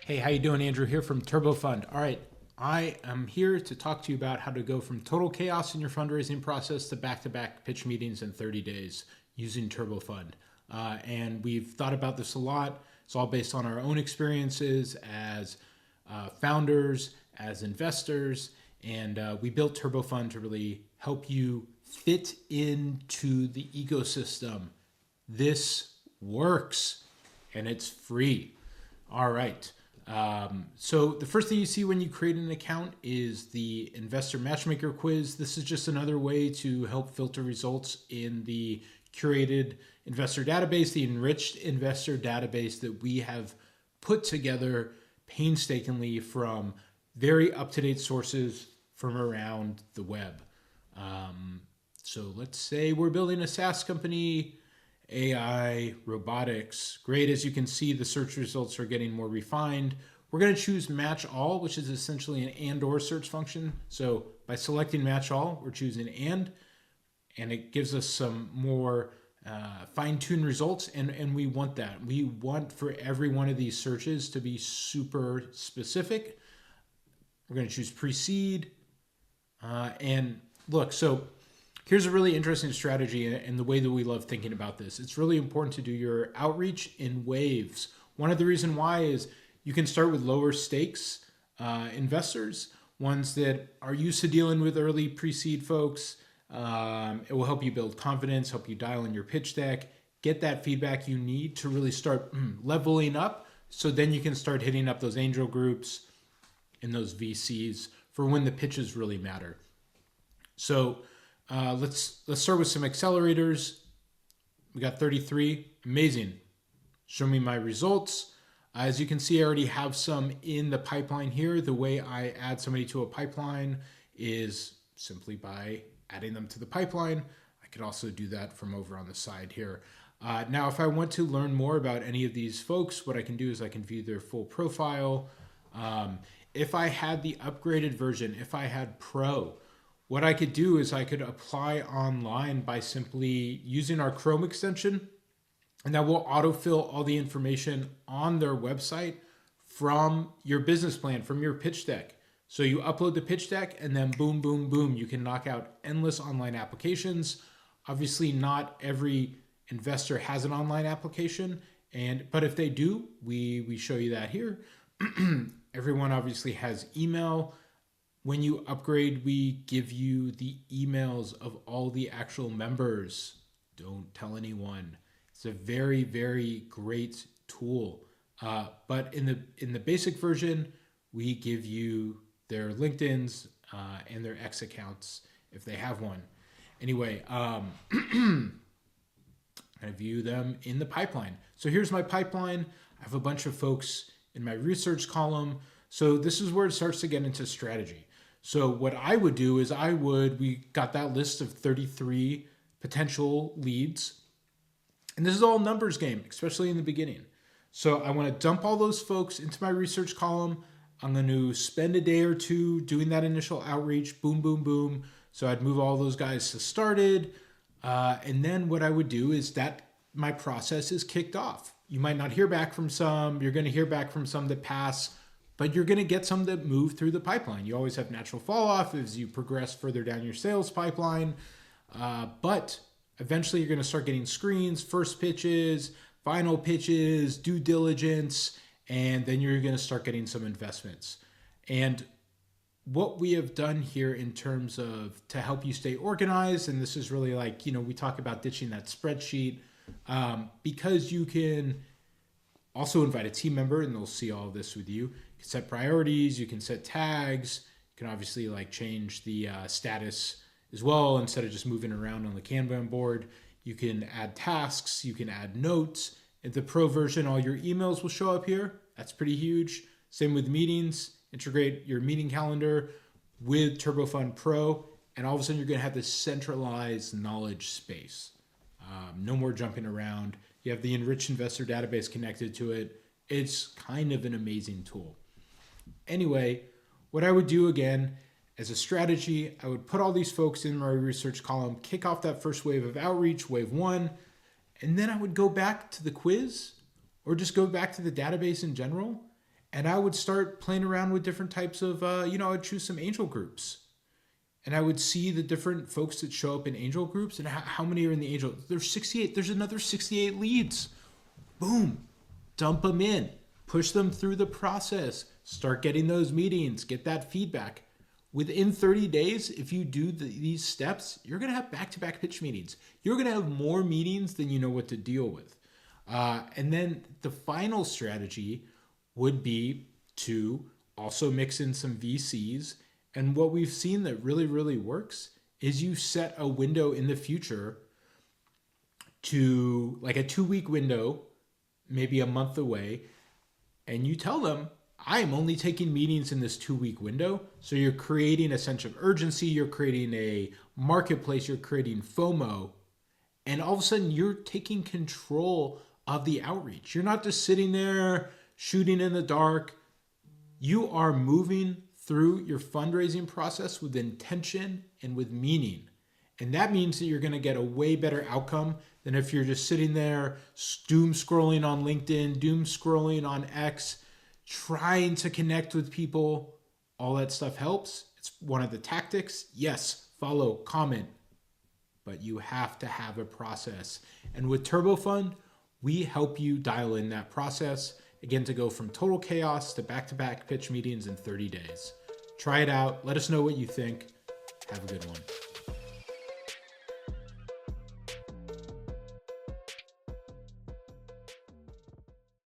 Hey, how you doing? Andrew here from TurboFund. All right, I am here to talk to you about how to go from total chaos in your fundraising process to back-to-back pitch meetings in 30 days using TurboFund. And we've thought about this a lot. It's all based on our own experiences as founders, as investors, and we built TurboFund to really help you fit into the ecosystem. This works, and it's free. All right. So the first thing you see when you create an account is the investor matchmaker quiz. This is just another way to help filter results in the curated investor database, the enriched investor database that we have put together painstakingly from very up-to-date sources from around the web. So let's say we're building a SaaS company, AI, robotics. Great, as you can see, the search results are getting more refined. We're going to choose match all, which is essentially an and or search function. So by selecting match all, we're choosing and it gives us some more fine-tuned results, and we want that. We want for every one of these searches to be super specific. We're going to choose precede, and look, so here's a really interesting strategy and the way that we love thinking about this. It's really important to do your outreach in waves. One of the reasons why is you can start with lower stakes investors, ones that are used to dealing with early pre-seed folks. It will help you build confidence, help you dial in your pitch deck, get that feedback you need to really start leveling up. So then you can start hitting up those angel groups and those VCs for when the pitches really matter. So let's start with some accelerators. We got 33, amazing. Show me my results. As you can see, I already have some in the pipeline here. The way I add somebody to a pipeline is simply by adding them to the pipeline. I could also do that from over on the side here. Now, if I want to learn more about any of these folks, what I can do is I can view their full profile. If I had the upgraded version, if I had Pro, what I could do is I could apply online by simply using our Chrome extension, and that will autofill all the information on their website from your business plan, from your pitch deck. So you upload the pitch deck and then boom, boom, boom, you can knock out endless online applications. Obviously, not every investor has an online application, but if they do, we show you that here. Everyone obviously has email. When you upgrade, we give you the emails of all the actual members. Don't tell anyone. It's a very, very great tool. But in the basic version, we give you their LinkedIn's and their X accounts if they have one. Anyway, I view them in the pipeline. So here's my pipeline. I have a bunch of folks in my research column. So this is where it starts to get into strategy. So what I would do is we got that list of 33 potential leads. And this is all numbers game, especially in the beginning. So I want to dump all those folks into my research column. I'm going to spend a day or two doing that initial outreach, boom, boom, boom. So I'd move all those guys to started. And then what I would do is that my process is kicked off. You might not hear back from some. You're going to hear back from some that pass, but you're going to get some that move through the pipeline. You always have natural fall off as you progress further down your sales pipeline. But eventually you're going to start getting screens, first pitches, final pitches, due diligence, and then you're going to start getting some investments. And what we have done here in terms of to help you stay organized, and this is really like, we talk about ditching that spreadsheet, because you can also invite a team member and they'll see all of this with you. You can set priorities, you can set tags, you can obviously change the status as well instead of just moving around on the Kanban board. You can add tasks, you can add notes. In the Pro version, all your emails will show up here. That's pretty huge. Same with meetings. Integrate your meeting calendar with TurboFund Pro, and all of a sudden you're going to have this centralized knowledge space. No more jumping around. You have the enriched investor database connected to it. It's kind of an amazing tool. Anyway, what I would do again as a strategy, I would put all these folks in my research column, kick off that first wave of outreach, wave one, and then I would go back to the quiz or just go back to the database in general And I would start playing around with different types of, I would choose some angel groups. And I would see the different folks that show up in angel groups and how many are in the angel. There's 68. There's another 68 leads. Boom. Dump them in. Push them through the process. Start getting those meetings. Get that feedback. Within 30 days, if you do these steps, you're going to have back-to-back pitch meetings. You're going to have more meetings than you know what to deal with. And then the final strategy would be to also mix in some VCs. And what we've seen that really, really works is you set a window in the future to like a 2-week window, maybe a month away, and you tell them, I am only taking meetings in this 2-week window. So you're creating a sense of urgency, you're creating a marketplace, you're creating FOMO, and all of a sudden you're taking control of the outreach. You're not just sitting there shooting in the dark. You are moving through your fundraising process with intention and with meaning. And that means that you're going to get a way better outcome than if you're just sitting there doom scrolling on LinkedIn, doom scrolling on X, trying to connect with people. All that stuff helps. It's one of the tactics. Yes, follow, comment, but you have to have a process. And with TurboFund, we help you dial in that process, again, to go from total chaos to back-to-back pitch meetings in 30 days. Try it out. Let us know what you think. Have a good one.